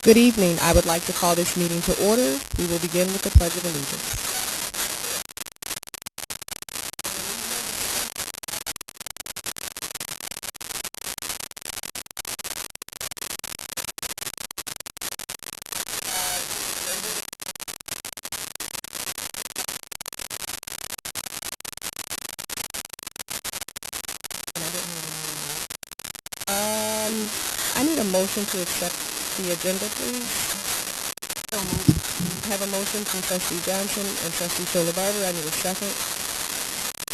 Good evening. I would like to call this meeting to order. We will begin with the Pledge of Allegiance. I need a motion to accept the agenda, please. I have a motion from Trustee Johnson and Trustee Barber. I need a second.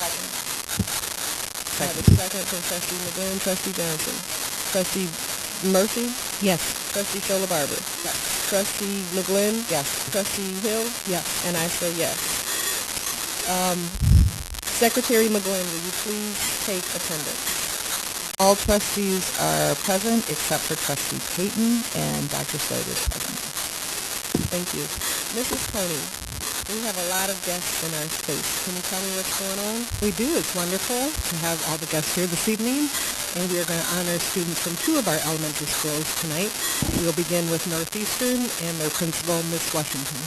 I have a second from Trustee McGlynn, Trustee Johnson. Trustee Murphy? Yes. Trustee Barber? Yes. Trustee McGlynn? Yes. Trustee Hill? Yes. And I say yes. Secretary McGlynn, will you please take attendance? All trustees are present except for Trustee Payton, and Dr. Slade is present. Thank you. Mrs. Coney, we have a lot of guests in our space. Can you tell me what's going on? We do. It's wonderful to have all the guests here this evening, and we are going to honor students from two of our elementary schools tonight. We'll begin with Northeastern and their principal, Miss Washington.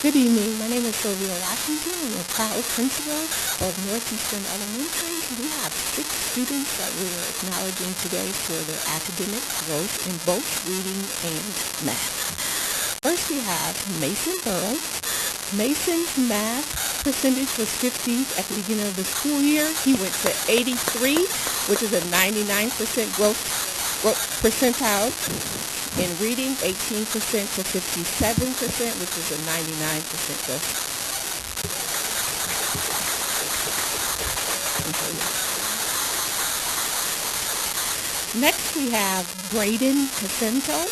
Good evening. My name is Sylvia Washington. I'm a proud principal of Northeastern Elementary. We have 6 students that we are acknowledging today for their academic growth in both reading and math. First we have Mason Burrows. Mason's math percentage was 50 at the beginning of the school year. He went to 83, which is a 99% growth percentile. In reading, 18% to 57%, which is a 99% growth. Next, we have Braden Jacinto.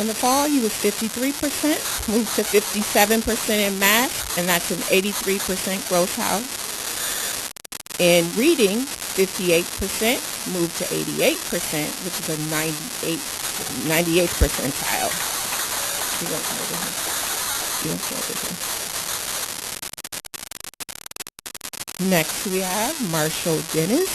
In the fall, he was 53%, moved to 57% in math, and that's an 83% growth house. In reading, 58%, moved to 88%, which is a 98th percentile. Next we have Marshall Dennis.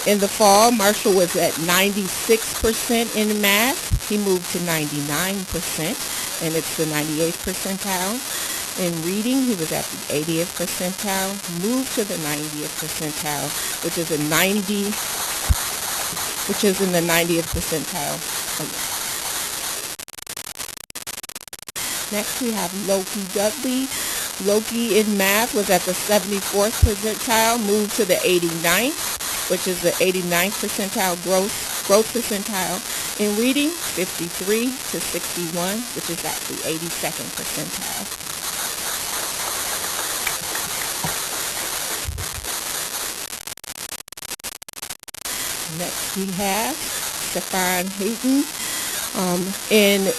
In the fall, Marshall was at 96% in math. He moved to 99%, and it's the 98th percentile. In reading, he was at the 80th percentile, moved to the 90th percentile, which is in the 90th percentile. Next we have Loki Dudley. Loki in math was at the 74th percentile, moved to the 89th, which is the 89th percentile growth percentile. In reading, 53 to 61, which is at the 82nd percentile. Next we have Stefan Hayden. In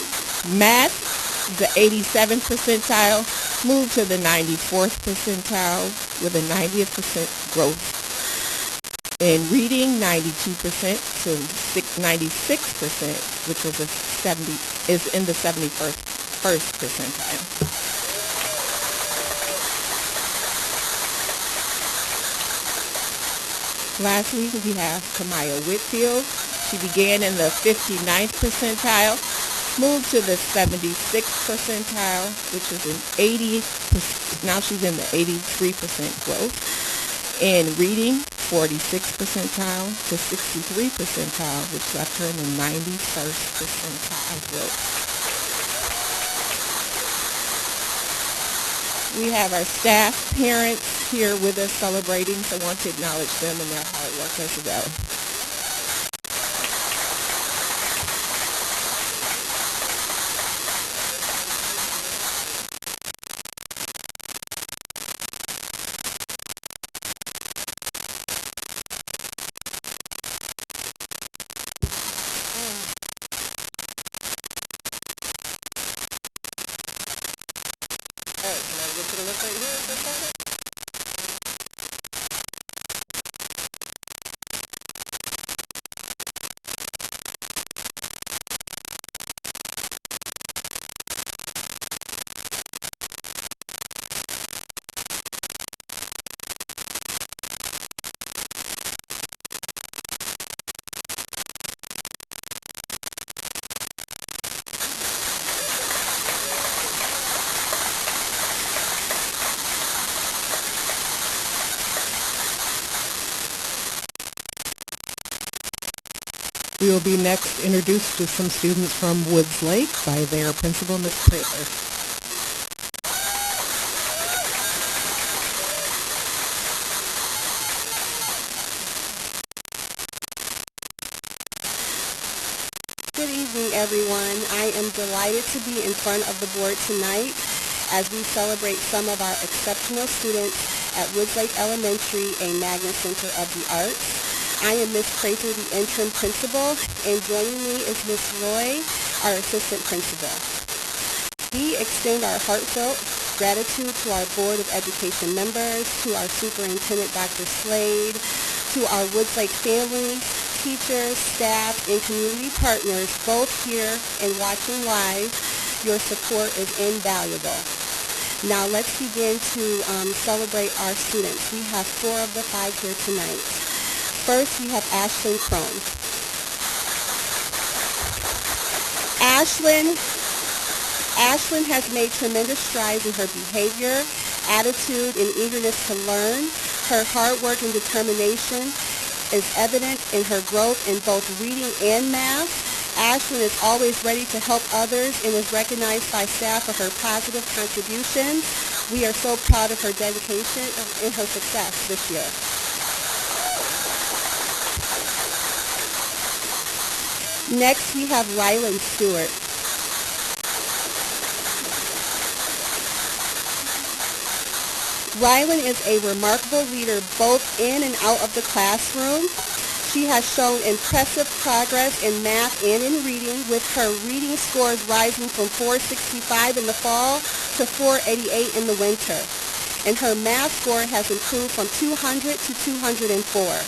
math, the 87th percentile, moved to the 94th percentile with a 90th percent growth. In reading, 92% to 96%, which was is in the 71st percentile. Lastly, we have Kamaya Whitfield. She began in the 59th percentile, moved to the 76th percentile, which is an 80%, now she's in the 83% growth. In reading, 46th percentile to 63 percentile, which left her in the 91st percentile growth. We have our staff, parents here with us celebrating, so I want to acknowledge them and their hard work as well. We will be next introduced to some students from Woods Lake by their principal, Ms. Prater. Good evening, everyone. I am delighted to be in front of the board tonight as we celebrate some of our exceptional students at Woods Lake Elementary, a Magna Center of the Arts. I am Ms. Prater, the interim principal, and joining me is Ms. Roy, our assistant principal. We extend our heartfelt gratitude to our Board of Education members, to our Superintendent, Dr. Slade, to our Woods Lake families, teachers, staff, and community partners, both here and watching live. Your support is invaluable. Now let's begin to celebrate our students. We have 4 of the 5 here tonight. First, we have Ashlyn Crone. Ashlyn has made tremendous strides in her behavior, attitude, and eagerness to learn. Her hard work and determination is evident in her growth in both reading and math. Ashlyn is always ready to help others and is recognized by staff for her positive contributions. We are so proud of her dedication and her success this year. Next, we have Rylan Stewart. Rylan is a remarkable leader both in and out of the classroom. She has shown impressive progress in math and in reading, with her reading scores rising from 465 in the fall to 488 in the winter. And her math score has improved from 200 to 204.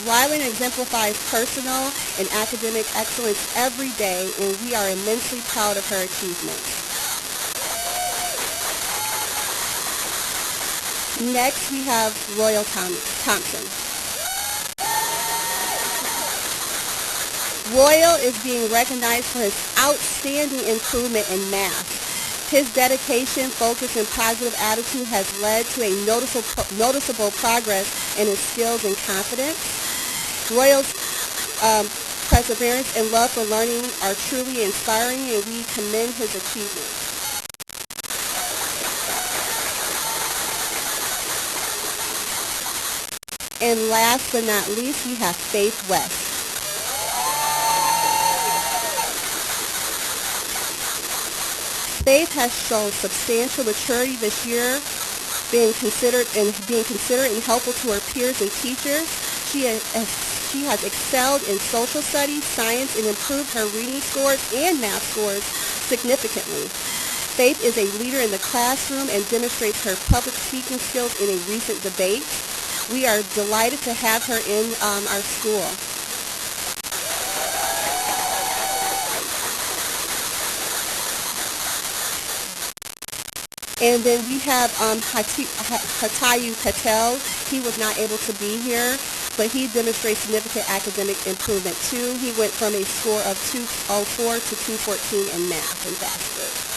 Rylan exemplifies personal and academic excellence every day, and we are immensely proud of her achievements. Next, we have Royal Thompson. Royal is being recognized for his outstanding improvement in math. His dedication, focus, and positive attitude has led to a noticeable progress in his skills and confidence. Royal's perseverance and love for learning are truly inspiring, and we commend his achievements. And last but not least, we have Faith West. Faith has shown substantial maturity this year, being considerate and helpful to her peers and teachers. She has excelled in social studies, science, and improved her reading scores and math scores significantly. Faith is a leader in the classroom and demonstrates her public speaking skills in a recent debate. We are delighted to have her in our school. And then we have Hatayu Patel. He was not able to be here, but he demonstrates significant academic improvement too. He went from a score of 204 to 214 in math and bachelor's.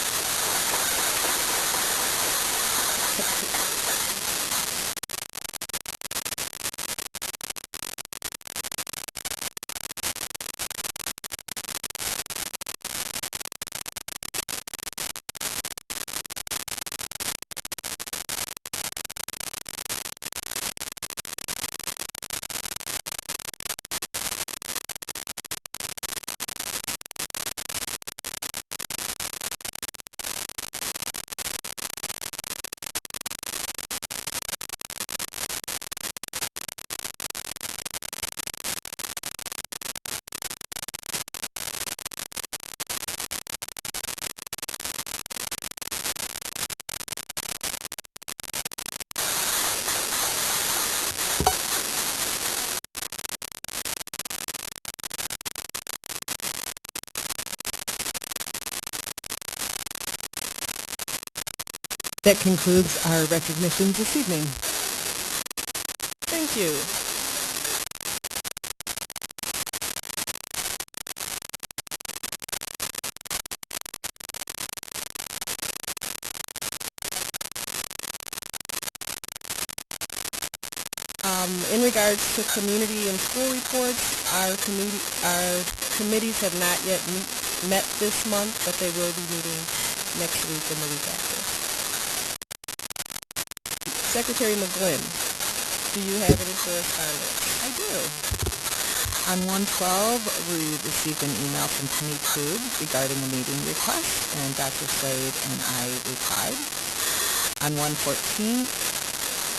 That concludes our recognitions this evening. Thank you. In regards to community and school reports, our committees have not yet met this month, but they will be meeting next week and the week after. Secretary McGlynn, do you have any correspondence? I do. On 1/12, we received an email from Penny Krug regarding a meeting request, and Dr. Slade and I replied. On 1/14,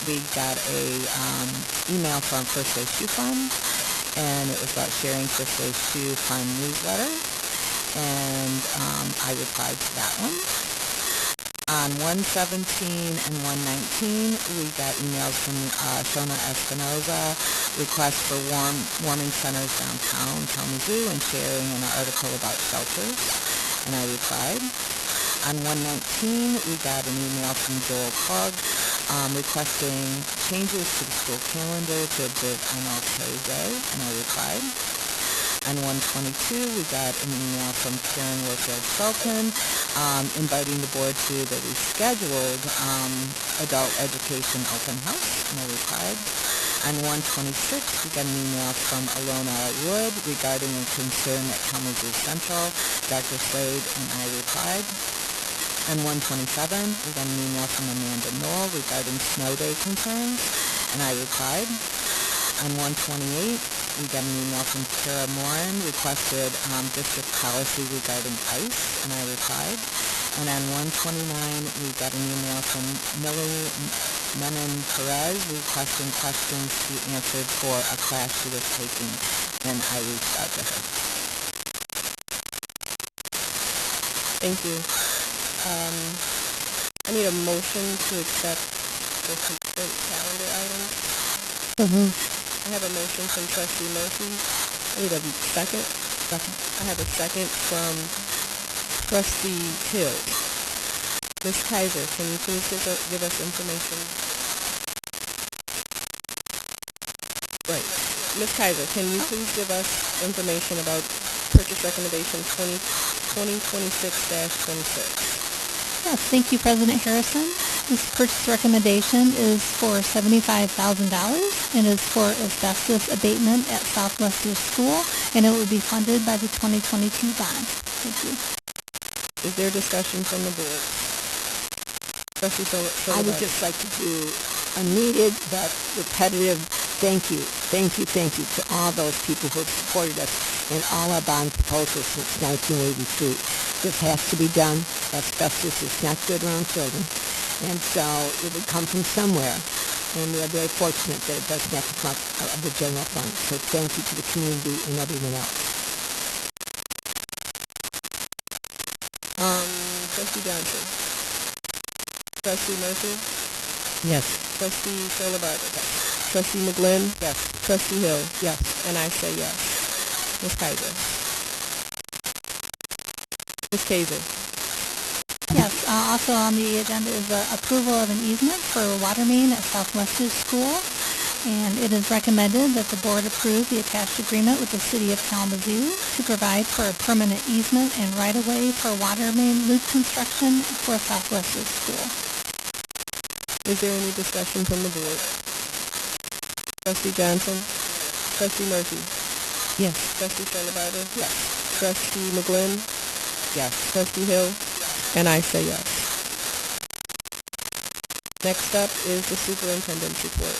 we got a email from First Day Shoe Fund, and it was about sharing First Day Shoe Fund newsletter, and I replied to that one. On 1/17 and 1/19, we got emails from Shona Espinoza, requests for warming centers downtown Kalamazoo, and sharing an article about shelters, and I replied. On 1/19, we got an email from Joel Krug requesting changes to the school calendar to observe MLK Day, and I replied. On 1/22, we got an email from Karen Warfield-Felton inviting the board to the rescheduled adult education open house, and I replied. On 1/26, we got an email from Alona Wood regarding a concern at Kalamazoo Central. Dr. Slade and I replied. On 1/27, we got an email from Amanda Knoll regarding snow day concerns, and I replied. On 1/28, we got an email from Kara Morin, requested district policy regarding ICE, and I replied. And on 1/29, we got an email from Millie Menon Perez requesting questions to be answered for a class she was taking, and I reached out to her. Thank you. I need a motion to accept the consent calendar items. I have a motion from Trustee Murphy. I need a second. I have a second from Trustee Hill. Ms. Kaiser, can you please give us information? Right. Ms. Kaiser, can you please give us information about purchase recommendation 2026-26? Yes, thank you, President Harrison. This purchase recommendation is for $75,000 and is for asbestos abatement at Southwestern School, and it will be funded by the 2022 bond. Thank you. Is there discussion from the board? Trustee I would just like to do a needed but repetitive thank you to all those people who have supported us in all our bond proposals since 1983. This has to be done. Asbestos is not good around children, and so it would come from somewhere, and we are very fortunate that it doesn't have to come out of the general fund. So thank you to the community and everyone else. Trustee Johnson. Trustee Murphy. Yes. Trustee Barber. Trustee McGlynn. Yes. Trustee Hill. Yes. And I say yes. Ms. Kaiser. Ms. Kaiser. Yes, also on the agenda is the approval of an easement for a water main at Southwestern School, and it is recommended that the board approve the attached agreement with the City of Kalamazoo to provide for a permanent easement and right-of-way for water main loop construction for Southwestern School. Is there any discussion from the board? Trustee Johnson? Trustee Murphy? Yes. Trustee Barber? Yes. Trustee McGlynn? Yes. Trustee Hill? And I say yes. Next up is the superintendent's report.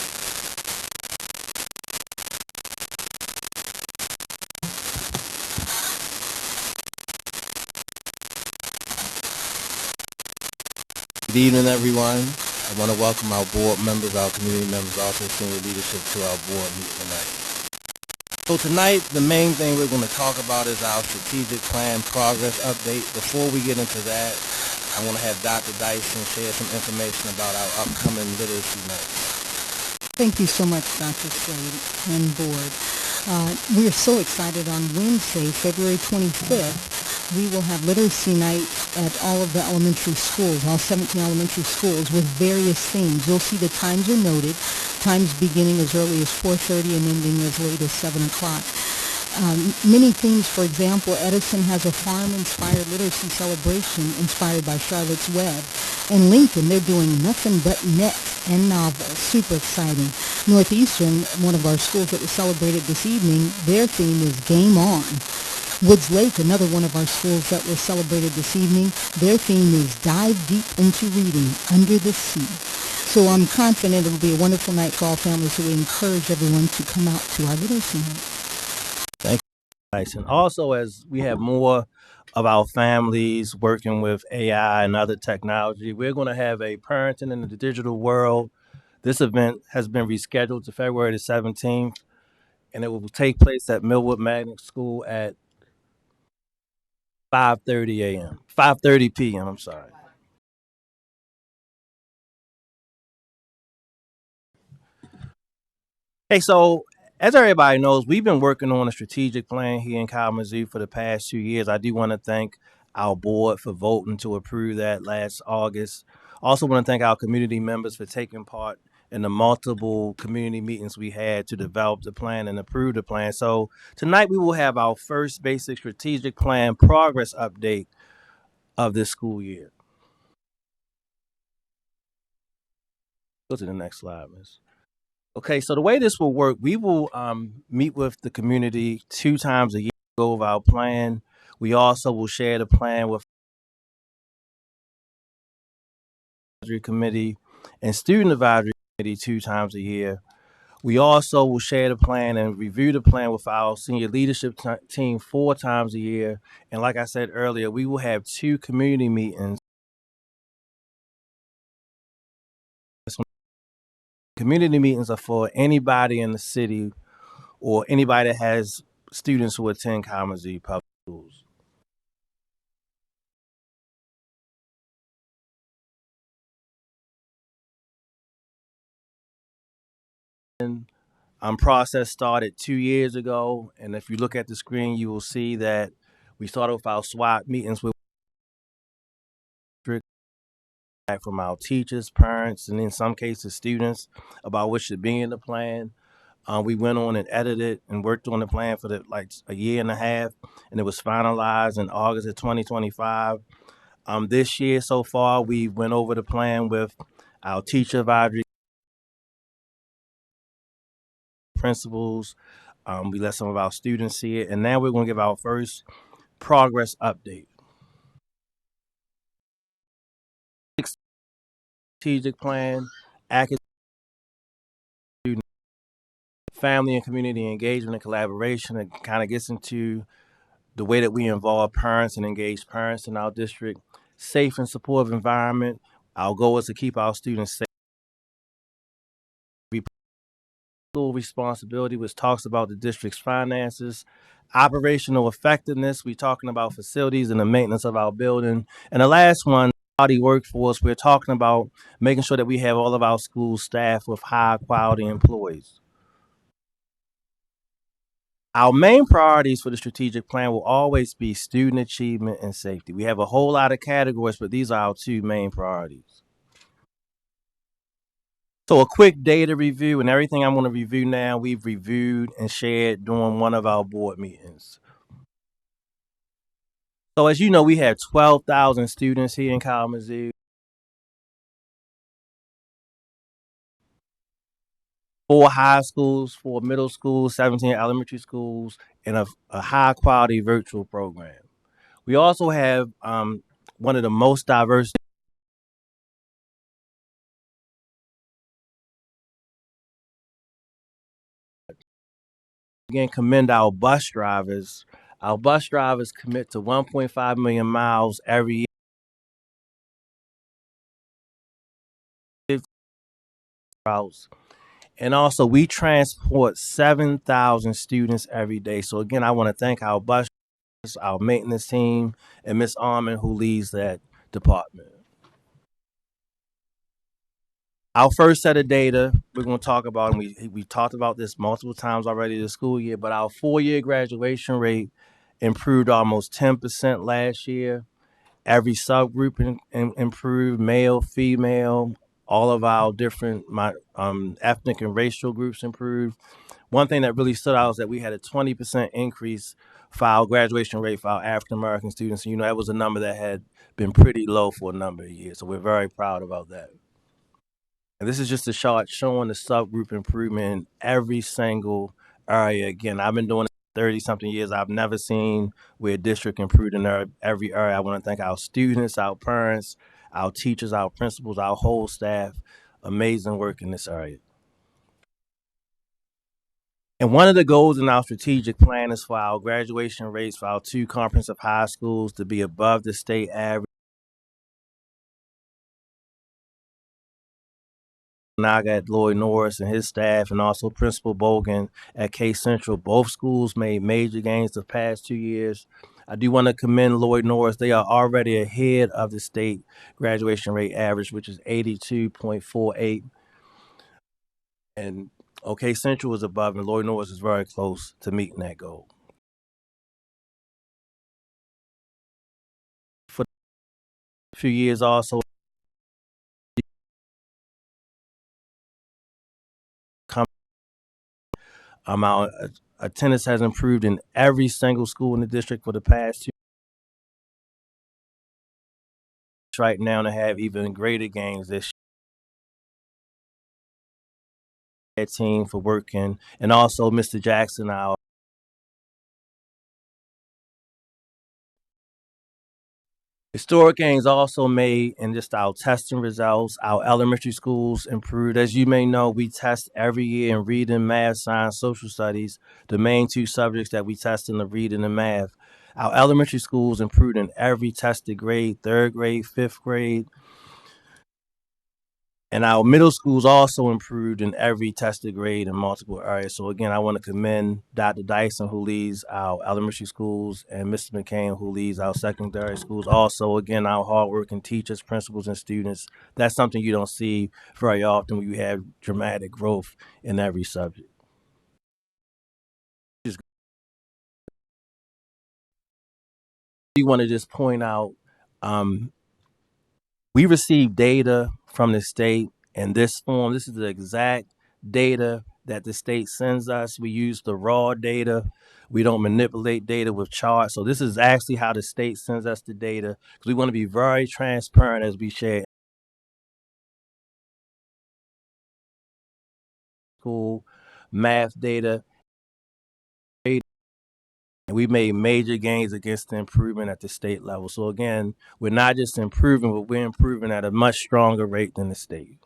Good evening, everyone. I want to welcome our board members, our community members, also senior leadership to our board meeting tonight. So tonight, the main thing we're going to talk about is our strategic plan progress update. Before we get into that, I want to have Dr. Dyson share some information about our upcoming literacy nights. Thank you so much, Dr. Slade and board. We are so excited. On Wednesday, February 25th, we will have literacy night at all of the elementary schools, all 17 elementary schools, with various themes. You'll see the times are noted, times beginning as early as 4:30 and ending as late as 7 o'clock. Many themes, for example, Edison has a farm-inspired literacy celebration inspired by Charlotte's Web. In Lincoln, they're doing nothing but nets and novels. Super exciting. Northeastern, one of our schools that was celebrated this evening, their theme is Game On. Woods Lake, another one of our schools that was celebrated this evening, their theme is Dive Deep into Reading, Under the Sea. So I'm confident it will be a wonderful night for all families, so we encourage everyone to come out to our literacy night. Thank you. Nice. And also, as we have more of our families working with AI and other technology, we're going to have a Parenting in the Digital World. This event has been rescheduled to February the 17th, and it will take place at Millwood Magnet School at 5:30 p.m. I'm sorry. Hey, so as everybody knows, we've been working on a strategic plan here in Kalamazoo for the past 2 years. I do want to thank our board for voting to approve that last August. Also want to thank our community members for taking part in the multiple community meetings we had to develop the plan and approve the plan. So tonight we will have our first basic strategic plan progress update of this school year. Go to the next slide, Miss. Okay, so the way this will work, we will meet with the community 2 times a year to go over our plan. We also will share the plan with the advisory committee and student advisory committee 2 times a year. We also will share the plan and review the plan with our senior leadership team 4 times a year. And like I said earlier, we will have 2 community meetings. Community meetings are for anybody in the city or anybody that has students who attend Kalamazoo Public Schools. Process started 2 years ago, and if you look at the screen, you will see that we started with our SWAT meetings with from our teachers, parents, and in some cases students about what should be in the plan. We went on and edited and worked on the plan for a year and a half, and it was finalized in August of 2025. This year so far, we went over the plan with our teacher advisory principals. We let some of our students see it, and now we're going to give our first progress update. Strategic plan, academic, family and community engagement and collaboration. It kind of gets into the way that we involve parents and engage parents in our district. Safe and supportive environment. Our goal is to keep our students safe. Responsibility, which talks about the district's finances. Operational effectiveness, we're talking about facilities and the maintenance of our building. And the last one, quality workforce, we're talking about making sure that we have all of our school staff with high quality employees. Our main priorities for the strategic plan will always be student achievement and safety. We have a whole lot of categories, but these are our 2 main priorities. So a quick data review, and everything I'm going to review now, we've reviewed and shared during one of our board meetings. So as you know, we have 12,000 students here in Kalamazoo. 4 high schools, 4 middle schools, 17 elementary schools, and a high quality virtual program. We also have one of the most diverse. Again, commend our bus drivers. Our bus drivers commit to 1.5 million miles every year. And also, we transport 7,000 students every day. So again, I want to thank our bus drivers, our maintenance team, and Miss Armin, who leads that department. Our first set of data we're going to talk about, and we talked about this multiple times already this school year, but our 4-year graduation rate improved almost 10% last year. Every subgroup improved, male, female, all of our different ethnic and racial groups improved. one thing that really stood out is that we had a 20% increase for our graduation rate for our African American students. You know, that was a number that had been pretty low for a number of years. So we're very proud about that. And this is just a chart showing the subgroup improvement in every single area. Again, I've been doing it 30 something years. I've never seen where a district improved in every area. I want to thank our students, our parents, our teachers, our principals, our whole staff. Amazing work in this area. And one of the goals in our strategic plan is for our graduation rates for our 2 comprehensive high schools to be above the state average. Naga at Lloyd Norris and his staff, and also Principal Bogan at K Central. Both schools made major gains the past 2 years. I do want to commend Lloyd Norris. They are already ahead of the state graduation rate average, which is 82.48. And OK Central is above, and Lloyd Norris is very close to meeting that goal. For a few years also, our attendance has improved in every single school in the district for the past 2 years. Right now to have even greater gains this year. Team for working, and also Mr. Jackson, our historic gains also made in just our testing results. Our elementary schools improved. As you may know, we test every year in reading, math, science, social studies, the main 2 subjects that we test in the reading and math. Our elementary schools improved in every tested grade, 3rd grade, 5th grade. And our middle schools also improved in every tested grade in multiple areas. So again, I want to commend Dr. Dyson, who leads our elementary schools, and Mr. McCain, who leads our secondary schools. Also, again, our hardworking teachers, principals, and students. That's something you don't see very often when you have dramatic growth in every subject. We want to just point out, we receive data from the state in this form. This is the exact data that the state sends us. We use the raw data. We don't manipulate data with charts. So this is actually how the state sends us the data, because we want to be very transparent as we share school math data. And we made major gains against the improvement at the state level. So again, we're not just improving, but we're improving at a much stronger rate than the state.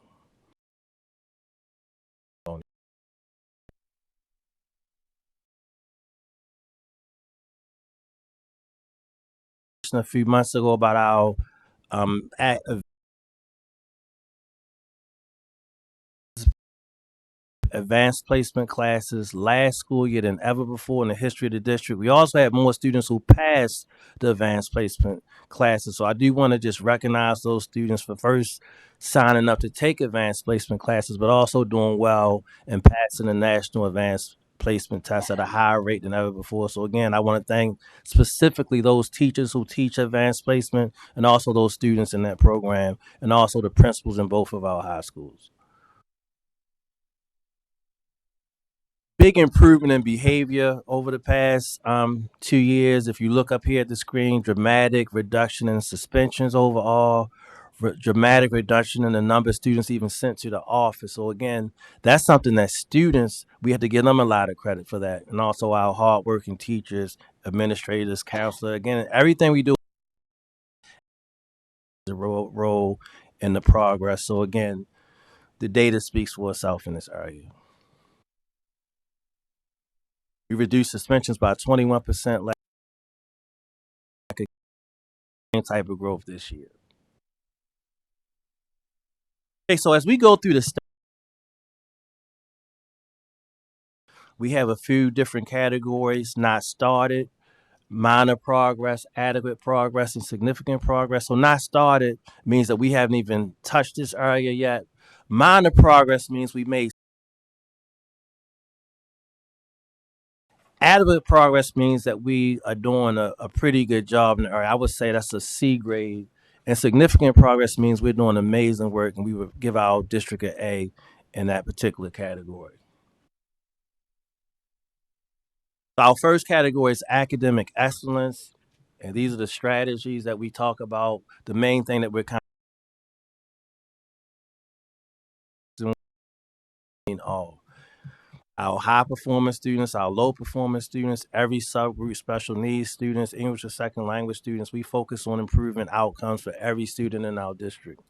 A few months ago about our advanced placement classes last school year than ever before in the history of the district. We also had more students who passed the advanced placement classes. So I do want to just recognize those students for first signing up to take advanced placement classes, but also doing well and passing the national advanced placement test at a higher rate than ever before. So again, I want to thank specifically those teachers who teach advanced placement, and also those students in that program, and also the principals in both of our high schools. Big improvement in behavior over the past 2 years. If you look up here at the screen, dramatic reduction in suspensions overall, dramatic reduction in the number of students even sent to the office. So again, that's something that students, we have to give them a lot of credit for that. And also our hardworking teachers, administrators, counselors. Again, everything we do is a role in the progress. So again, the data speaks for itself in this area. We reduced suspensions by 21% last type of growth this year. Okay, so as we go through the we have a few different categories: not started, minor progress, adequate progress, and significant progress. So not started means that we haven't even touched this area yet. Minor progress means we made. Adequate progress means that we are doing a pretty good job in the area. I would say that's a C grade. And significant progress means we're doing amazing work, and we would give our district an A in that particular category. Our first category is academic excellence, and these are the strategies that we talk about. The main thing that we're kind of doing all. Our high performance students, our low performance students, every subgroup, special needs students, English as second language students, we focus on improving outcomes for every student in our district.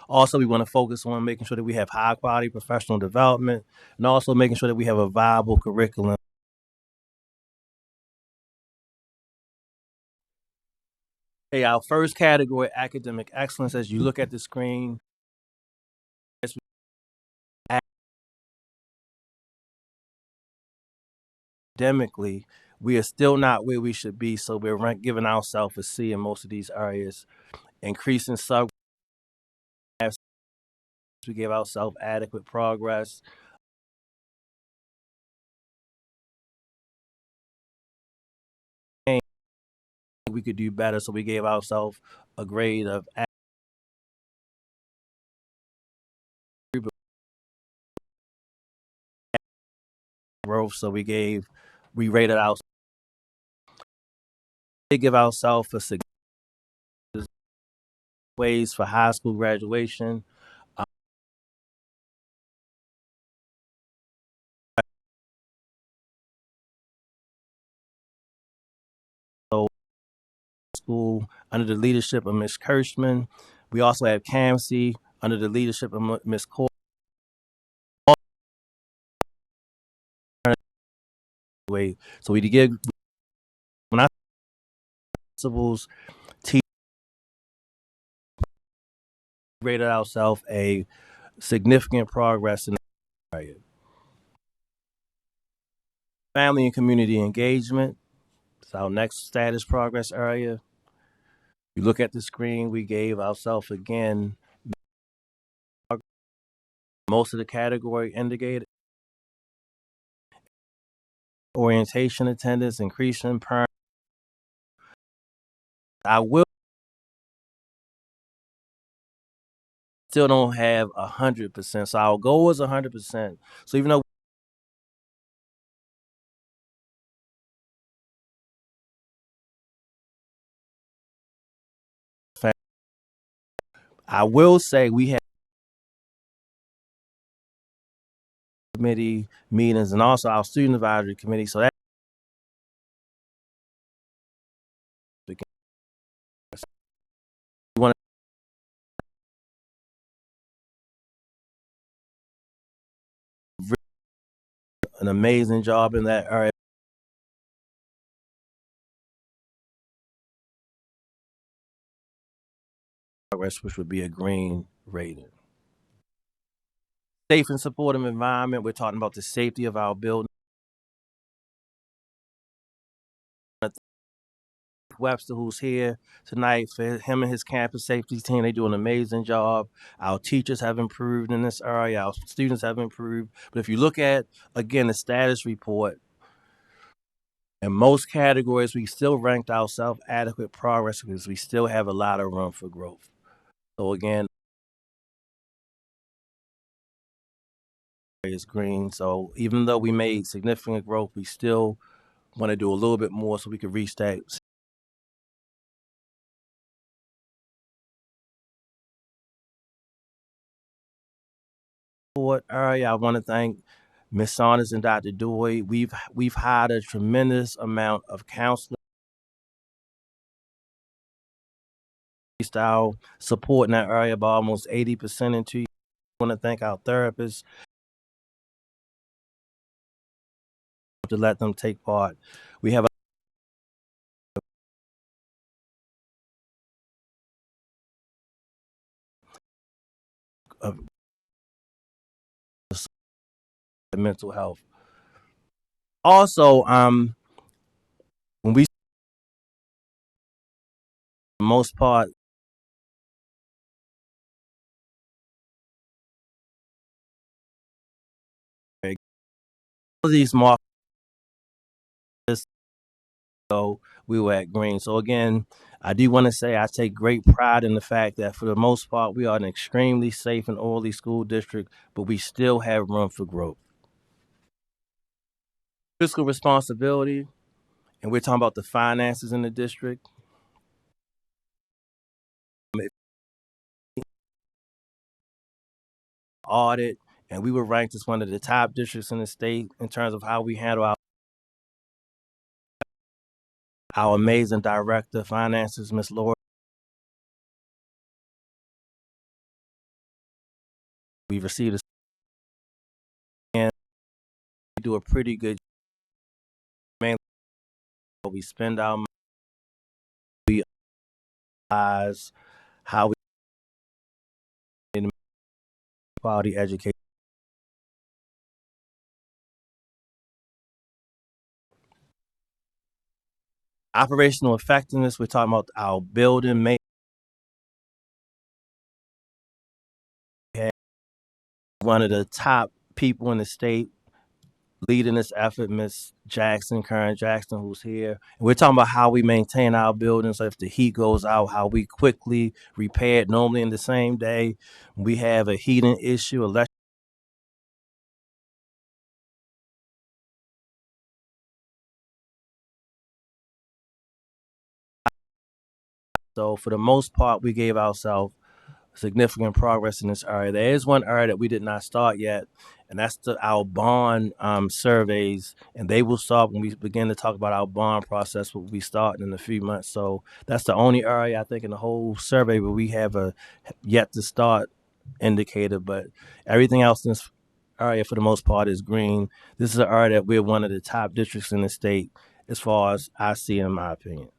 Also, we want to focus on making sure that we have high quality professional development and also making sure that we have a viable curriculum. Okay, our first category, academic excellence, as you look at the screen, academically, we are still not where we should be, so we're giving ourselves a C in most of these areas. Increasing sub, we gave ourselves adequate progress. We could do better, so we gave ourselves a grade of growth. So we rated ourselves. We give ourselves a significant ways for high school graduation. So school under the leadership of Ms. Kirschman. We also have CAMC under the leadership of Ms. Cole. So we give when I principals rated ourselves a significant progress in the area. Family and community engagement. It's our next status progress area. You look at the screen, we gave ourselves again most of the category indicated. Orientation attendance, increasing parent. I will still don't have 100%. So our goal is 100%. So even though I will say we have committee meetings and also our student advisory committee. So that we want an amazing job in that area, which would be a green rating. Safe and supportive environment. We're talking about the safety of our building. Webster, who's here tonight, for him and his campus safety team, they do an amazing job. Our teachers have improved in this area. Our students have improved. But if you look at, again, the status report, in most categories, we still ranked ourselves adequate progress because we still have a lot of room for growth. So again, it's green. So even though we made significant growth, we still want to do a little bit more so we can reach that. Area, I want to thank Ms. Saunders and Dr. Dewey. We've hired a tremendous amount of counselors. Our support in that area by almost 80% in 2 years. I want to thank our therapists to let them take part. We have a mental health. Also, when we, for the most part, all these markers, so we were at green. So again, I do want to say I take great pride in the fact that for the most part, we are an extremely safe and orderly school district, but we still have room for growth. fiscal responsibility, and we're talking about the finances in the district. Audit, and we were ranked as one of the top districts in the state in terms of how we handle our amazing director of finances, Miss Laura. We received a and we do a pretty good job. Mainly we spend our money, we analyze how we in quality education. Operational effectiveness, we're talking about our building maintenance. One of the top people in the state leading this effort, Miss Jackson, Karen Jackson, who's here. And we're talking about how we maintain our buildings. So if the heat goes out, how we quickly repair it normally in the same day. We have a heating issue, so for the most part, we gave ourselves significant progress in this area. There is one area that we did not start yet, and that's our bond surveys, and they will start when we begin to talk about our bond process, will be starting in a few months. So that's the only area I think in the whole survey where we have a yet to start indicator, but everything else in this area for the most part is green. This is an area that we're one of the top districts in the state as far as I see in my opinion.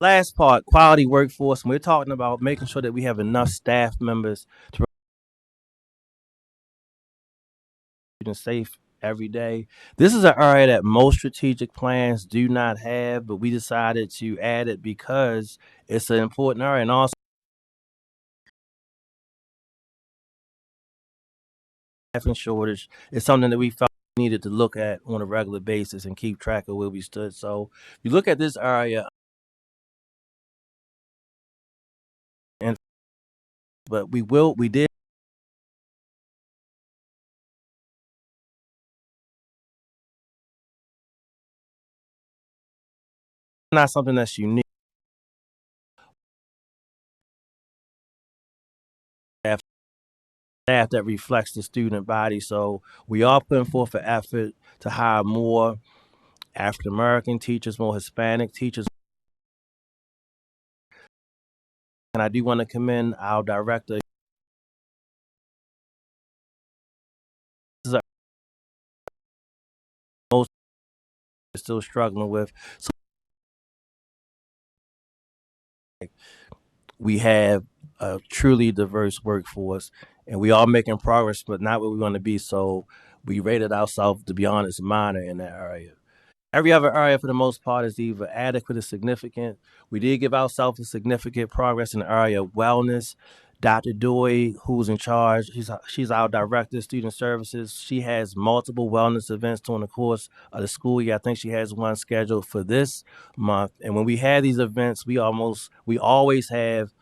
Last part, quality workforce. And we're talking about making sure that we have enough staff members to keep safe every day. This is an area that most strategic plans do not have, but we decided to add it because it's an important area. And also, staffing shortage is something that we felt we needed to look at on a regular basis and keep track of where we stood. So if you look at this area, and but we did not something that's unique. Staff that reflects the student body. So we are putting forth an effort to hire more African American teachers, more Hispanic teachers. And I do want to commend our director. This is most still struggling with. So we have a truly diverse workforce, and we are making progress, but not where we want to be. So we rated ourselves, to be honest, minor in that area. Every other area, for the most part, is either adequate or significant. We did give ourselves a significant progress in the area of wellness. Dr. Dewey, who's in charge, she's our director of student services. She has multiple wellness events during the course of the school year. I think she has one scheduled for this month. And when we have these events, we always have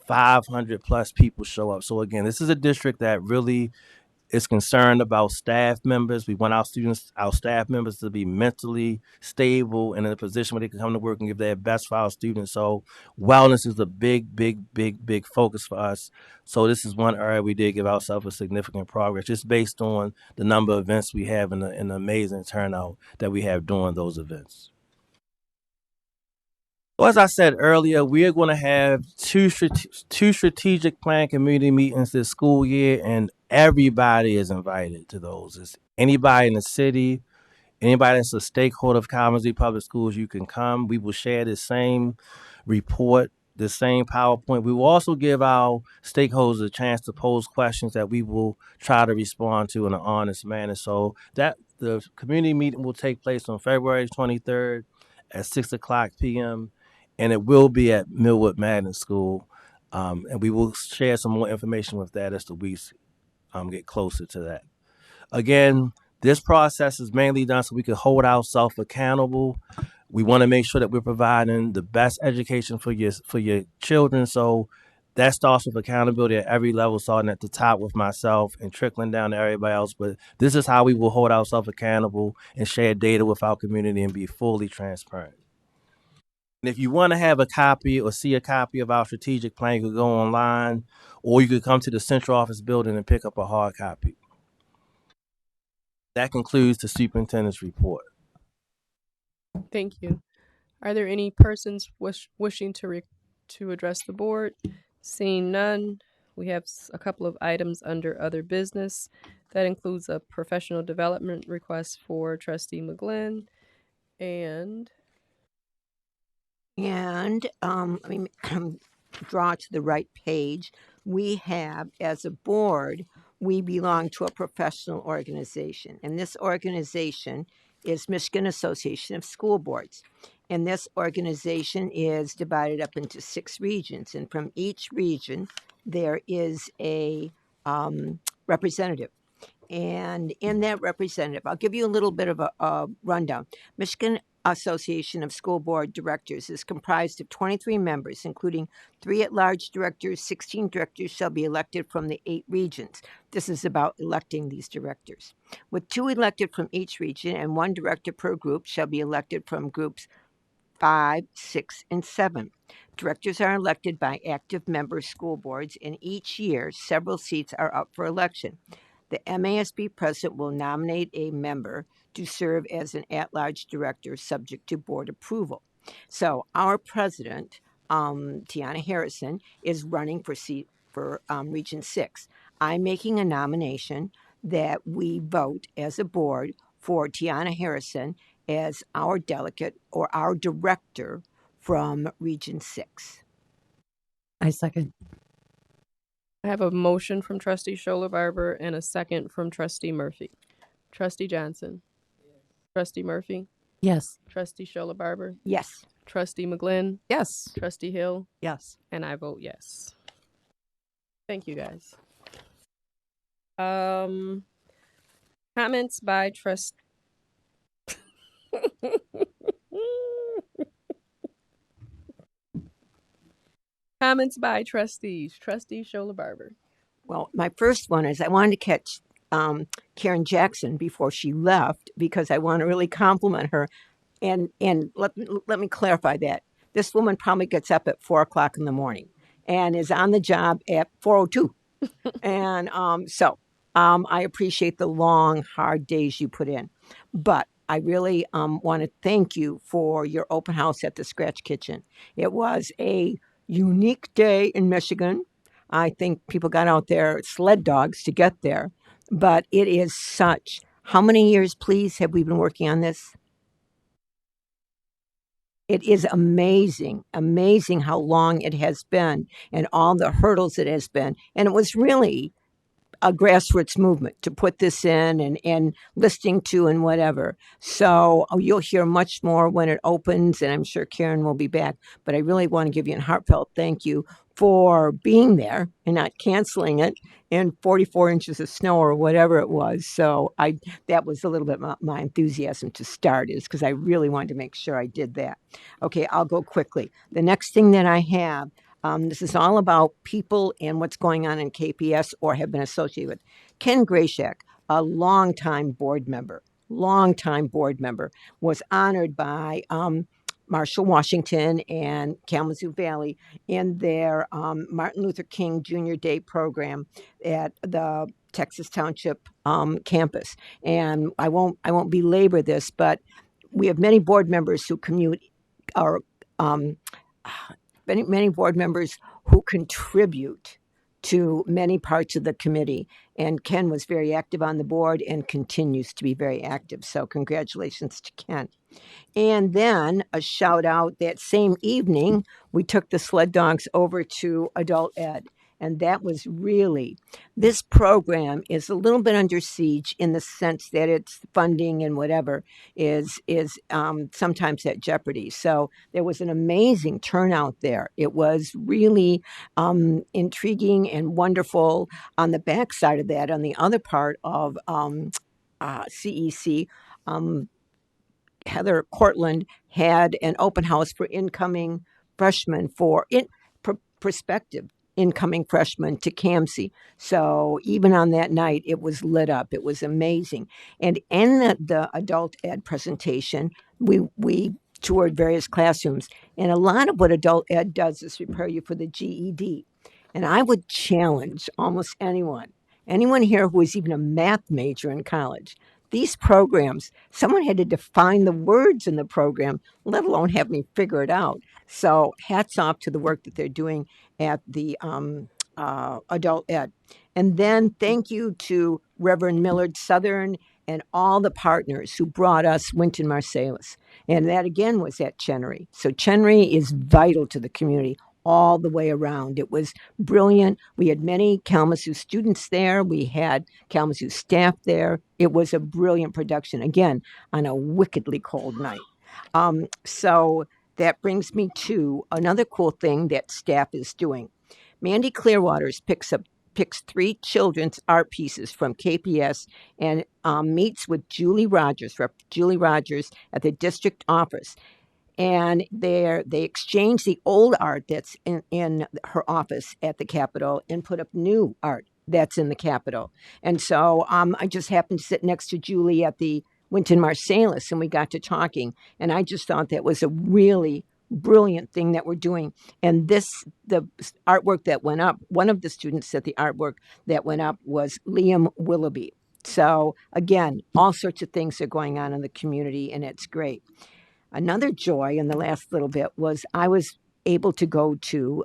500 plus people show up. So again, this is a district that really is concerned about staff members. We want our staff members to be mentally stable and in a position where they can come to work and give their best for our students. So wellness is a big focus for us. So this is one area we did give ourselves a significant progress just based on the number of events we have and the amazing turnout that we have during those events. So as I said earlier, we are going to have two strategic plan committee meetings this school year, and everybody is invited to those. It's anybody in the city, anybody that's a stakeholder of Kalamazoo Public Schools, you can come. We will share the same report, the same PowerPoint. We will also give our stakeholders a chance to pose questions that we will try to respond to in an honest manner. So that the community meeting will take place on February 23rd at 6:00 p.m. and it will be at Millwood Magnet School. And we will share some more information with that as the weeks get closer to that. Again, this process is mainly done so we can hold ourselves accountable. We want to make sure that we're providing the best education for your children. So That starts with accountability at every level, starting at the top with myself and trickling down to everybody else. But this is how we will hold ourselves accountable and share data with our community and be fully transparent. And if you want to have a copy or see a copy of our strategic plan, you could go online or you could come to the central office building and pick up a hard copy. That concludes the superintendent's report. Thank you. Are there any persons wishing to address the board? Seeing none, we have a couple of items under other business. That includes a professional development request for Trustee McGlynn and let me draw to the right page. We have, as a board, we belong to a professional organization, and this organization is Michigan Association of School Boards. And this organization is divided up into 6 regions, and from each region, there is a representative. And in that representative, I'll give you a little bit of a rundown. Michigan Association of School Board Directors is comprised of 23 members, including 3 at-large directors. 16 directors shall be elected from the 8 regions. This is about electing these directors. With 2 elected from each region and 1 director per group shall be elected from groups 5, 6, and 7. Directors are elected by active member school boards, and each year several seats are up for election. The MASB president will nominate a member to serve as an at-large director subject to board approval. So our president, Tiana Harrison, is running for seat for Region 6. I'm making a nomination that we vote as a board for Tiana Harrison as our delegate or our director from Region 6. I second. I have a motion from Trustee Scholar Barber and a second from Trustee Murphy. Trustee Johnson. Trustee Murphy. Yes. Trustee Scholar Barber. Yes. Trustee McGlynn. Yes. Trustee Hill. Yes. And I vote yes. Thank you, guys. Comments by Comments by trustees. Trustee Scholar Barber. Well, my first one is I wanted to catch Karen Jackson before she left because I want to really compliment her. And let me clarify that. This woman probably gets up at 4 o'clock in the morning and is on the job at 4:02. And I appreciate the long, hard days you put in. But I really want to thank you for your open house at the Scratch Kitchen. It was a unique day in Michigan. I think people got out there sled dogs to get there. But it is such. How many years, please, have we been working on this? It is amazing how long it has been and all the hurdles it has been. And it was really a grassroots movement to put this in and listening to and whatever. So you'll hear much more when it opens, and I'm sure Karen will be back. But I really want to give you a heartfelt thank you for being there and not canceling it in 44 inches of snow or whatever it was. So that was a little bit my enthusiasm to start, is because I really wanted to make sure I did that. Okay, I'll go quickly. The next thing that I have, this is all about people and what's going on in KPS or have been associated with. Ken Grayshak, a longtime board member, was honored by Marshall Washington and Kalamazoo Valley in their Martin Luther King Jr. Day program at the Texas Township campus. And I won't belabor this, but we have many board members who commute or many board members who contribute to many parts of the committee. And Ken was very active on the board and continues to be very active. So congratulations to Ken. And then a shout out, that same evening, we took the sled dogs over to adult ed. And that was really, this program is a little bit under siege in the sense that its funding and whatever is sometimes at jeopardy. So there was an amazing turnout there. It was really intriguing and wonderful. On the backside of that, on the other part of CEC, Heather Cortland had an open house for incoming freshmen for prospective incoming freshmen to CAMC. So even on that night, it was lit up. It was amazing. And in the adult ed presentation, we toured various classrooms. And a lot of what adult ed does is prepare you for the GED. And I would challenge almost anyone here who is even a math major in college. These programs, someone had to define the words in the program, let alone have me figure it out. So hats off to the work that they're doing at the adult ed. And then thank you to Reverend Millard Southern and all the partners who brought us Winton Marsalis. And that again was at Chenery. So Chenery is vital to the community all the way around. It was brilliant. We had many Kalamazoo students there. We had Kalamazoo staff there. It was a brilliant production, again, on a wickedly cold night. So that brings me to another cool thing that staff is doing. Mandy Clearwaters picks 3 children's art pieces from KPS and meets with Julie Rogers at the district office. And they exchange the old art that's in her office at the Capitol and put up new art that's in the Capitol. And so I just happened to sit next to Julie at the Winton Marsalis, and we got to talking. And I just thought that was a really brilliant thing that we're doing. And the artwork that went up, one of the students said the artwork that went up was Liam Willoughby. So again, all sorts of things are going on in the community, and it's great. Another joy in the last little bit was I was able to go to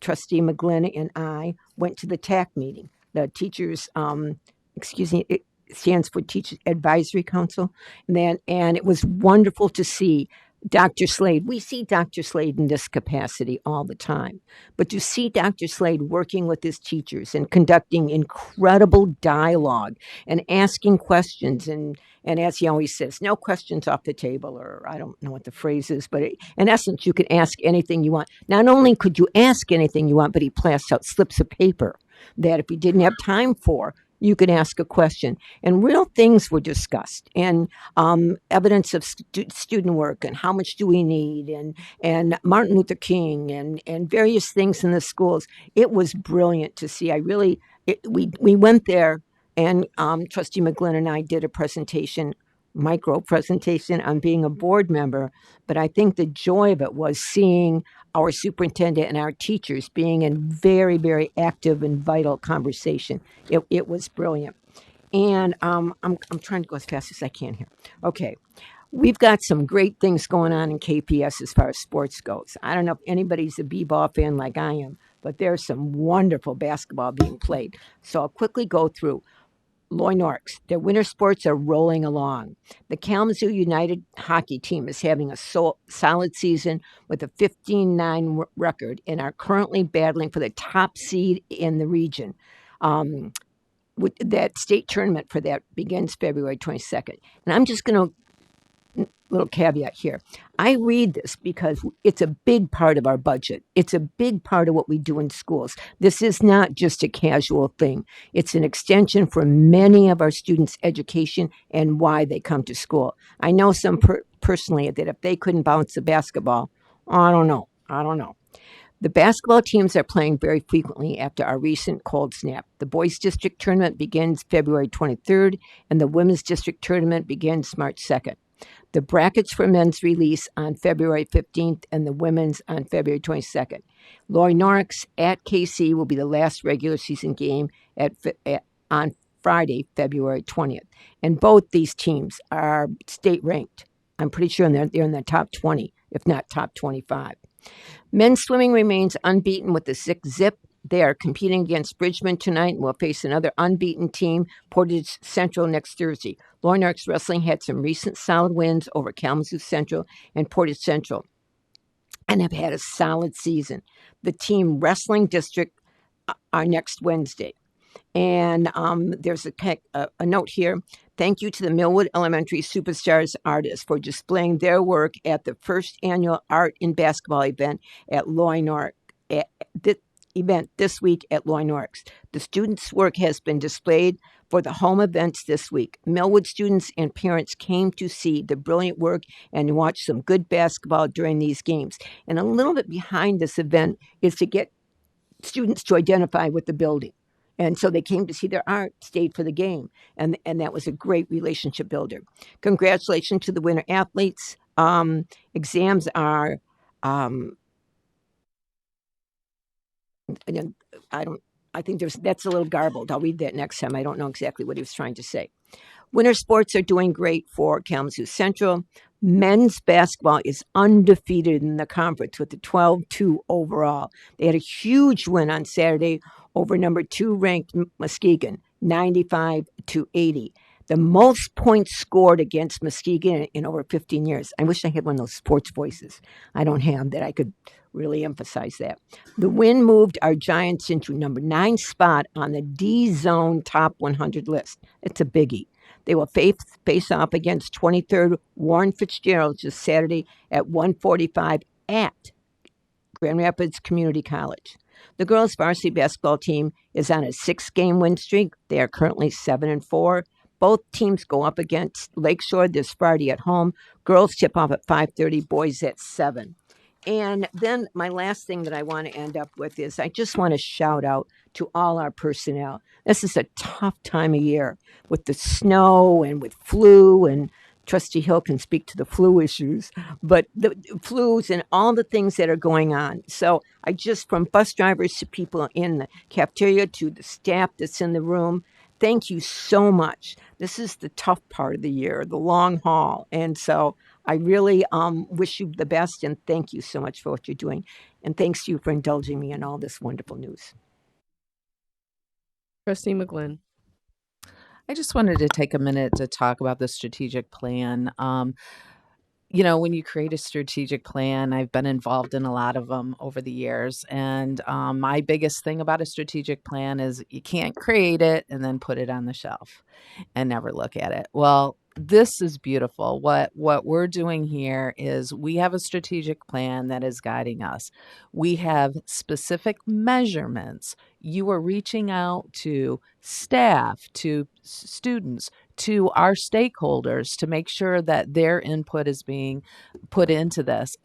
Trustee McGlynn and I went to the TAC meeting, the teachers, it stands for Teachers Advisory Council. And it was wonderful to see Dr. Slade. We see Dr. Slade in this capacity all the time, but to see Dr. Slade working with his teachers and conducting incredible dialogue and asking questions, and as he always says, no questions off the table, or I don't know what the phrase is, but in essence, you can ask anything you want. Not only could you ask anything you want, but he passed out slips of paper that if you didn't have time for, you could ask a question, and real things were discussed, and evidence of student work, and how much do we need, and Martin Luther King, and various things in the schools. It was brilliant to see. We went there, and Trustee McGlynn and I did a micro presentation on being a board member, but I think the joy of it was seeing our superintendent and our teachers being in very, very active and vital conversation. It was brilliant. And I'm trying to go as fast as I can here. Okay. We've got some great things going on in KPS as far as sports goes. I don't know if anybody's a b-ball fan like I am, but there's some wonderful basketball being played. So I'll quickly go through. Loy Norks, their winter sports are rolling along. The Kalamazoo United hockey team is having a solid season with a 15-9 record and are currently battling for the top seed in the region. That state tournament for that begins February 22nd. And I'm just going to little caveat here. I read this because it's a big part of our budget. It's a big part of what we do in schools. This is not just a casual thing. It's an extension for many of our students' education and why they come to school. I know some personally that if they couldn't bounce a basketball, I don't know. The basketball teams are playing very frequently after our recent cold snap. The boys' district tournament begins February 23rd, and the women's district tournament begins March 2nd. The brackets for men's release on February 15th and the women's on February 22nd. Loy Norks at KC will be the last regular season game on Friday, February 20th. And both these teams are state ranked. I'm pretty sure they're in the top 20, if not top 25. Men's swimming remains unbeaten with the 6-zip. They are competing against Bridgman tonight and will face another unbeaten team, Portage Central, next Thursday. Loy Norks Wrestling had some recent solid wins over Kalamazoo Central and Portage Central and have had a solid season. The team wrestling district are next Wednesday. And there's a note here. Thank you to the Millwood Elementary Superstars artists for displaying their work at the first annual Art in Basketball event at Loy Norks. This week at Loy Norks. The students' work has been displayed for the home events this week. Millwood students and parents came to see the brilliant work and watch some good basketball during these games. And a little bit behind this event is to get students to identify with the building. And so they came to see their art, stayed for the game, and that was a great relationship builder. Congratulations to the winner athletes. Exams are, and I don't. I think that's a little garbled. I'll read that next time. I don't know exactly what he was trying to say. Winter sports are doing great for Kalamazoo Central. Men's basketball is undefeated in the conference with a 12-2 overall. They had a huge win on Saturday over number 2 ranked Muskegon, 95-80. The most points scored against Muskegon in over 15 years. I wish I had one of those sports voices. I don't have that. I could really emphasize that. The win moved our Giants into number 9 spot on the D-Zone Top 100 list. It's a biggie. They will face off against 23rd Warren Fitzgerald this Saturday at 1:45 at Grand Rapids Community College. The girls' varsity basketball team is on a 6-game win streak. They are currently 7-4. Both teams go up against Lakeshore this Friday at home. Girls tip off at 5:30, boys at 7. And then my last thing that I want to end up with is I just want to shout out to all our personnel. This is a tough time of year with the snow and with flu, and Trustee Hill can speak to the flu issues, but the flus and all the things that are going on. So I just, from bus drivers to people in the cafeteria to the staff that's in the room, thank you so much. This is the tough part of the year, the long haul. And so I really wish you the best, and thank you so much for what you're doing. And thanks to you for indulging me in all this wonderful news. Trustee McGlynn. I just wanted to take a minute to talk about the strategic plan. When you create a strategic plan, I've been involved in a lot of them over the years. And my biggest thing about a strategic plan is you can't create it and then put it on the shelf and never look at it. Well, this is beautiful. What we're doing here is we have a strategic plan that is guiding us. We have specific measurements. You are reaching out to staff, to students, to our stakeholders to make sure that their input is being put into this.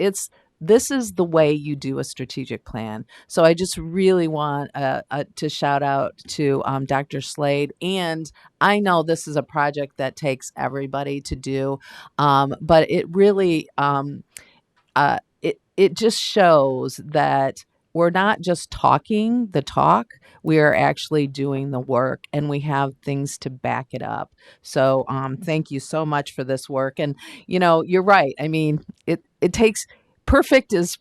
This is the way you do a strategic plan. So I just really want to shout out to Dr. Slade. And I know this is a project that takes everybody to do, but it really it just shows that we're not just talking the talk, we are actually doing the work, and we have things to back it up. So thank you so much for this work. And you're right. I mean, it takes perfect is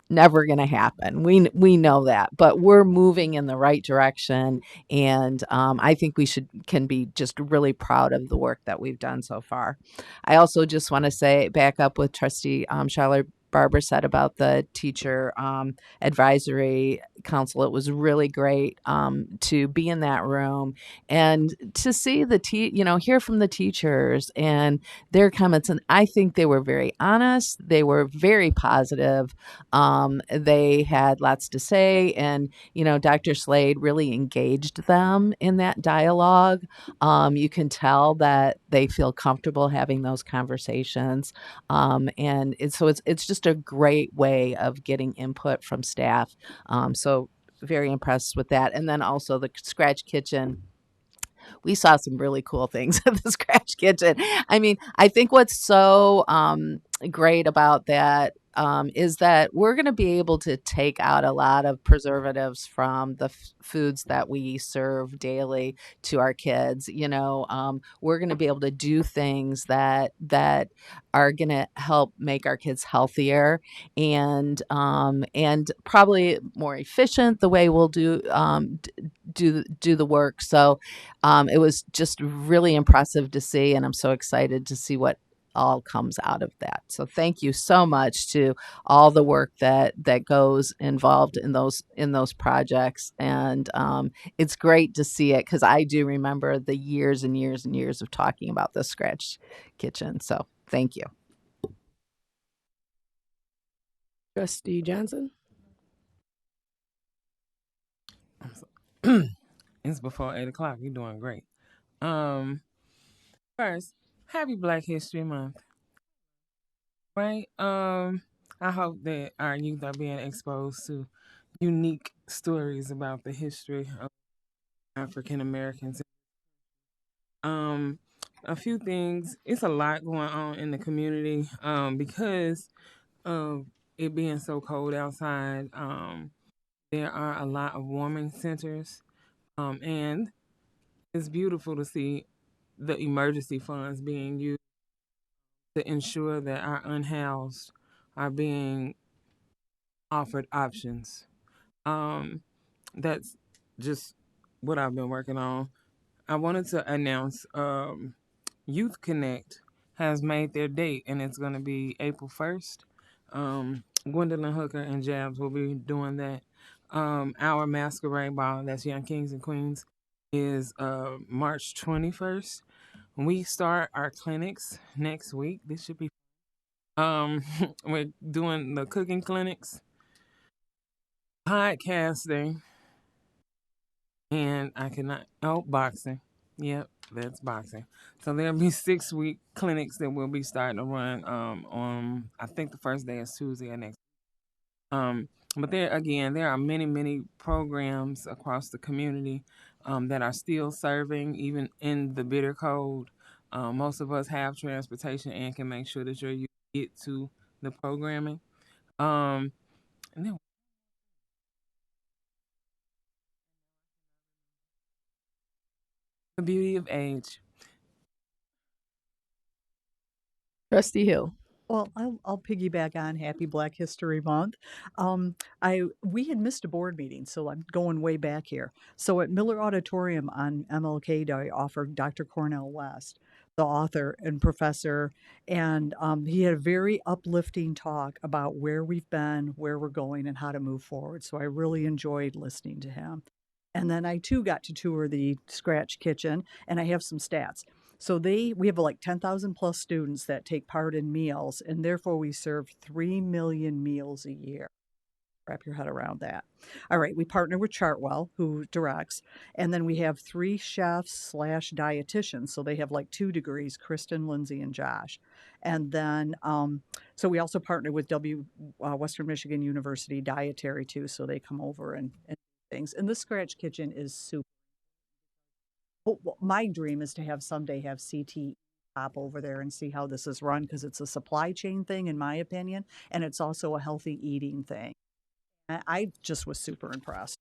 never going to happen. We know that, but we're moving in the right direction, and I think we can be just really proud of the work that we've done so far. I also just want to say, back up with Trustee Charlotte Barber said about the teacher advisory council. It was really great to be in that room and to see hear from the teachers and their comments. And I think they were very honest. They were very positive. They had lots to say, and Dr. Slade really engaged them in that dialogue. You can tell that they feel comfortable having those conversations, and it's just a great way of getting input from staff. So very impressed with that. And then also the Scratch Kitchen. We saw some really cool things at the Scratch Kitchen. I mean, I think what's so great about that is that we're going to be able to take out a lot of preservatives from the foods that we serve daily to our kids. We're going to be able to do things that are going to help make our kids healthier and probably more efficient the way we'll do the work. So it was just really impressive to see, and I'm so excited to see what all comes out of that. So thank you so much to all the work that goes involved in those projects, and it's great to see it because I do remember the years and years and years of talking about the Scratch Kitchen. So thank you. Trustee Johnson. It's before 8:00. You're doing great. First, happy Black History Month. Right? I hope that our youth are being exposed to unique stories about the history of African Americans. Um, a few things. It's a lot going on in the community because of it being so cold outside. There are a lot of warming centers, and it's beautiful to see the emergency funds being used to ensure that our unhoused are being offered options. Um, that's just what I've been working on. I wanted to announce Youth Connect has made their date, and it's going to be April 1st. Gwendolyn Hooker and Jabs will be doing that. Our masquerade ball, that's Young Kings and Queens, is March 21st. We start our clinics next week. This should be we're doing the cooking clinics, podcasting, and boxing. Yep, that's boxing. So there'll be 6-week clinics that we'll be starting to run on, I think the first day is Tuesday of next. But there are many programs across the community that are still serving even in the bitter cold. Most of us have transportation and can make sure that you get to the programming. And then the beauty of age. Trustee Hill. Well, I'll piggyback on Happy Black History Month. We had missed a board meeting, so I'm going way back here. So at Miller Auditorium on MLK Day, offered Dr. Cornell West, the author and professor, and he had a very uplifting talk about where we've been, where we're going, and how to move forward. So I really enjoyed listening to him. And then I too got to tour the Scratch Kitchen, and I have some stats. So we have like 10,000 plus students that take part in meals, and therefore we serve 3 million meals a year. Wrap your head around that. All right, we partner with Chartwell, who directs, and then we have 3 chefs / dietitians. So they have like 2 degrees, Kristen, Lindsay, and Josh. And then, so we also partner with Western Michigan University Dietary too, so they come over and things. And the Scratch Kitchen is super. My dream is to someday have CT pop over there and see how this is run, because it's a supply chain thing, in my opinion, and it's also a healthy eating thing. I just was super impressed.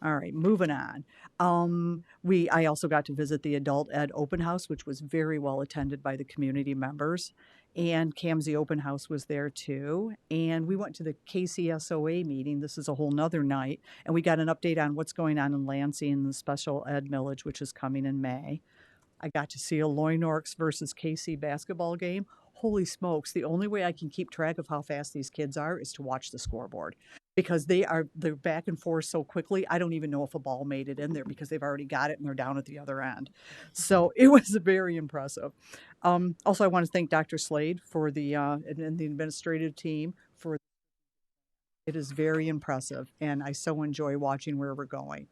All right, moving on. I also got to visit the Adult Ed Open House, which was very well attended by the community members. And Kamsey Open House was there too. And we went to the KCSOA meeting. This is a whole nother night. And we got an update on what's going on in Lansing and the special ed millage, which is coming in May. I got to see a Loynorks versus KC basketball game. Holy smokes, the only way I can keep track of how fast these kids are is to watch the scoreboard, because they're back and forth so quickly. I don't even know if a ball made it in there, because they've already got it and they're down at the other end. So it was very impressive. Also, I want to thank Dr. Slade for and the administrative team for. It is very impressive, and I so enjoy watching where we're going.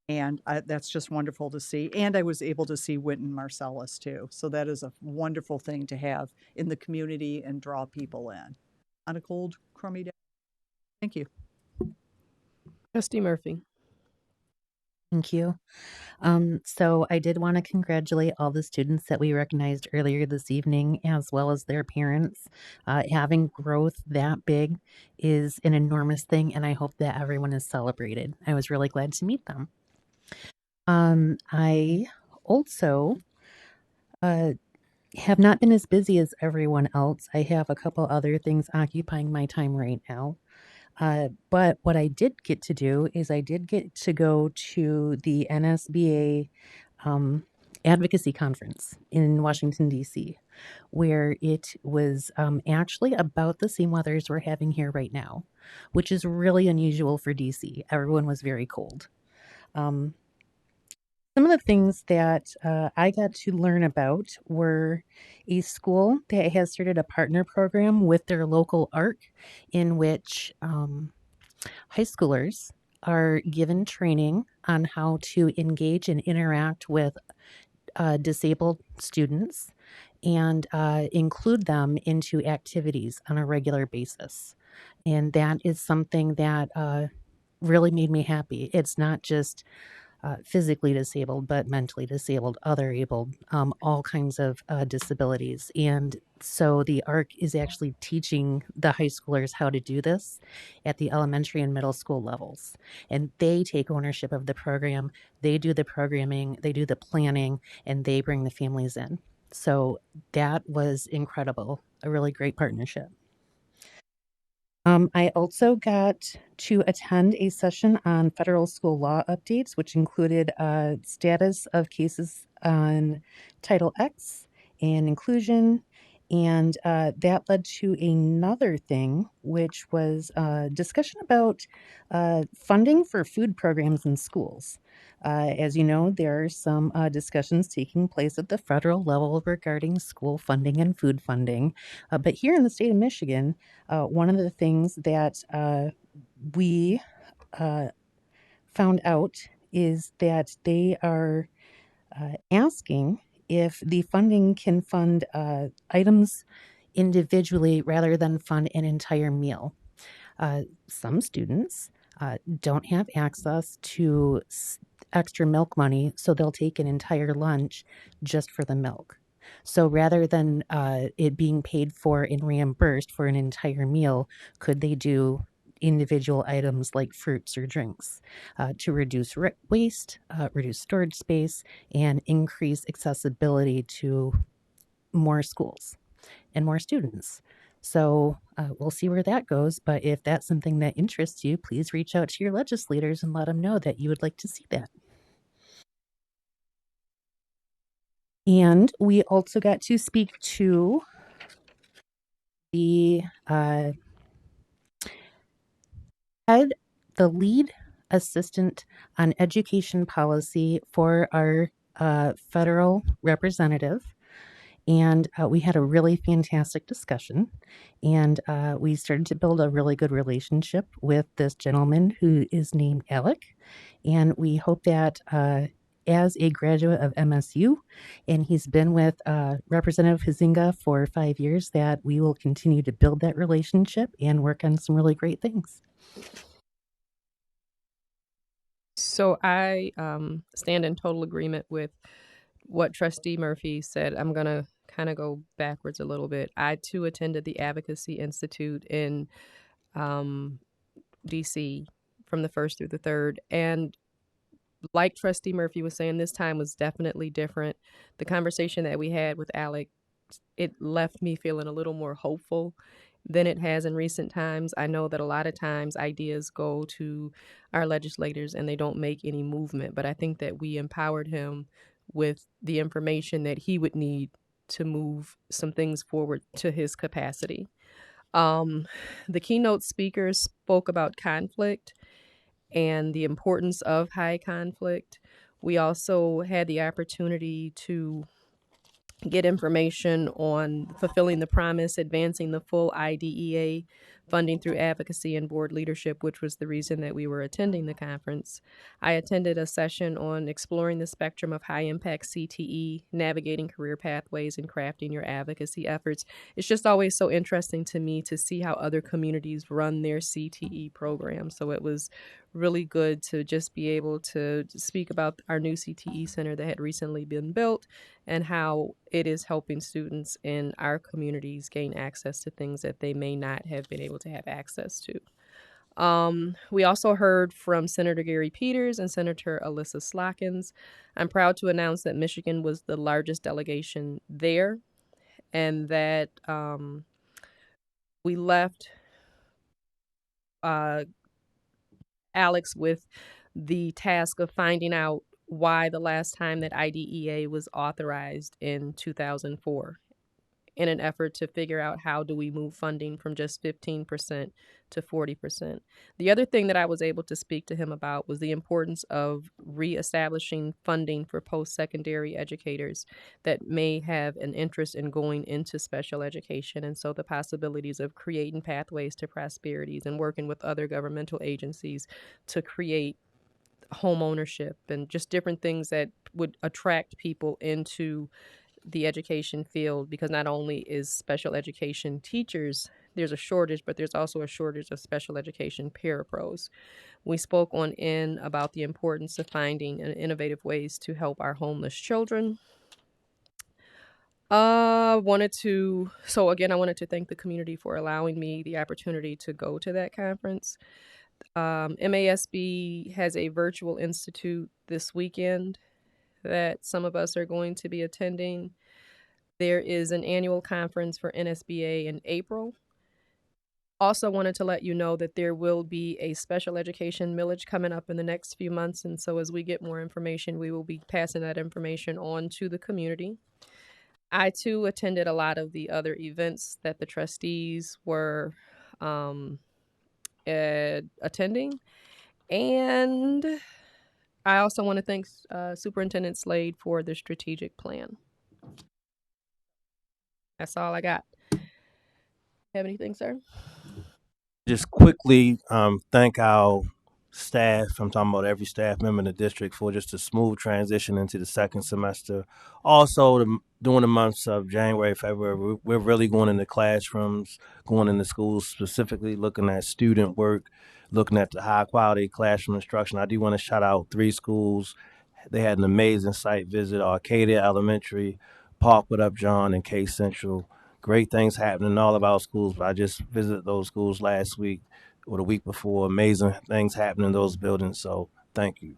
And that's just wonderful to see. And I was able to see Wynton Marcellus too. So that is a wonderful thing to have in the community and draw people in on a cold, crummy day. Thank you. Trustee Murphy. Thank you. So I did want to congratulate all the students that we recognized earlier this evening, as well as their parents. Having growth that big is an enormous thing, and I hope that everyone is celebrated. I was really glad to meet them. I also have not been as busy as everyone else. I have a couple other things occupying my time right now. But what I did get to do is I did get to go to the NSBA Advocacy Conference in Washington, D.C., where it was actually about the same weather as we're having here right now, which is really unusual for D.C. Everyone was very cold. Some of the things that I got to learn about were a school that has started a partner program with their local ARC, in which high schoolers are given training on how to engage and interact with disabled students and include them into activities on a regular basis. And that is something that really made me happy. It's not just physically disabled, but mentally disabled, other abled, all kinds of disabilities. And so the ARC is actually teaching the high schoolers how to do this at the elementary and middle school levels. And they take ownership of the program. They do the programming, they do the planning, and they bring the families in. So that was incredible, a really great partnership. I also got to attend a session on federal school law updates, which included status of cases on Title X and inclusion. And that led to another thing, which was discussion about funding for food programs in schools. As you know, there are some discussions taking place at the federal level regarding school funding and food funding. But here in the state of Michigan, one of the things that we found out is that they are asking if the funding can fund items individually rather than fund an entire meal. Some students don't have access to extra milk money, so they'll take an entire lunch just for the milk. So rather than it being paid for and reimbursed for an entire meal, could they do individual items like fruits or drinks to reduce waste, reduce storage space, and increase accessibility to more schools and more students? So we'll see where that goes. But if that's something that interests you, please reach out to your legislators and let them know that you would like to see that. And we also got to speak to the the lead assistant on education policy for our federal representative. And we had a really fantastic discussion. And we started to build a really good relationship with this gentleman who is named Alec. And we hope that as a graduate of MSU, and he's been with Representative Huizenga for 5 years, that we will continue to build that relationship and work on some really great things. So I stand in total agreement with what Trustee Murphy said. I'm going to kind of go backwards a little bit. I, too, attended the Advocacy Institute in D.C. from the 1st through the 3rd. And like Trustee Murphy was saying, this time was definitely different. The conversation that we had with Alec, it left me feeling a little more hopeful than it has in recent times. I know that a lot of times ideas go to our legislators and they don't make any movement, but I think that we empowered him with the information that he would need to move some things forward to his capacity. The keynote speakers spoke about conflict and the importance of high conflict. We also had the opportunity to get information on fulfilling the promise, advancing the full IDEA funding through advocacy and board leadership, which was the reason that we were attending the conference. I attended a session on exploring the spectrum of high-impact CTE, navigating career pathways, and crafting your advocacy efforts. It's just always so interesting to me to see how other communities run their CTE programs. So it was really good to just be able to speak about our new CTE center that had recently been built and how it is helping students in our communities gain access to things that they may not have been able to have access to. We also heard from Senator Gary Peters and Senator Alyssa Slockins. I'm proud to announce that Michigan was the largest delegation there and that we left Alex with the task of finding out why the last time that IDEA was authorized in 2004 in an effort to figure out how do we move funding from just 15% to 40%. The other thing that I was able to speak to him about was the importance of reestablishing funding for post-secondary educators that may have an interest in going into special education, and so the possibilities of creating pathways to prosperities and working with other governmental agencies to create home ownership and just different things that would attract people into the education field, because not only is special education teachers there's a shortage, but there's also a shortage of special education parapros. We spoke on N about the importance of finding innovative ways to help our homeless children. I wanted to thank the community for allowing me the opportunity to go to that conference. MASB has a virtual institute this weekend that some of us are going to be attending. There is an annual conference for NSBA in April. Also wanted to let you know that there will be a special education millage coming up in the next few months. And so as we get more information, we will be passing that information on to the community. I, too, attended a lot of the other events that the trustees were attending. And I also want to thank Superintendent Slade for the strategic plan. That's all I got. Have anything, sir? Just quickly thank our staff. I'm talking about every staff member in the district for just a smooth transition into the second semester. Also, during the months of January, February, we're really going into classrooms, going into schools, specifically looking at student work, looking at the high quality classroom instruction. I do want to shout out 3 schools. They had an amazing site visit: Arcadia Elementary, Parkwood Upjohn, and K Central. Great things happening in all of our schools, but I just visited those schools last week or the week before. Amazing things happening in those buildings, so thank you.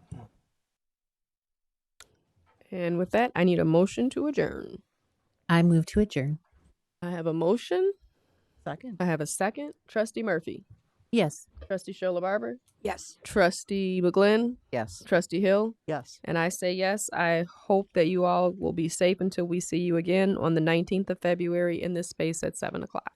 And with that, I need a motion to adjourn. I move to adjourn. I have a motion. Second. I have a second. Trustee Murphy. Yes. Trustee Shola Barber. Yes. Trustee McGlynn. Yes. Trustee Hill. Yes. And I say yes. I hope that you all will be safe until we see you again on the 19th of February in this space at 7 o'clock.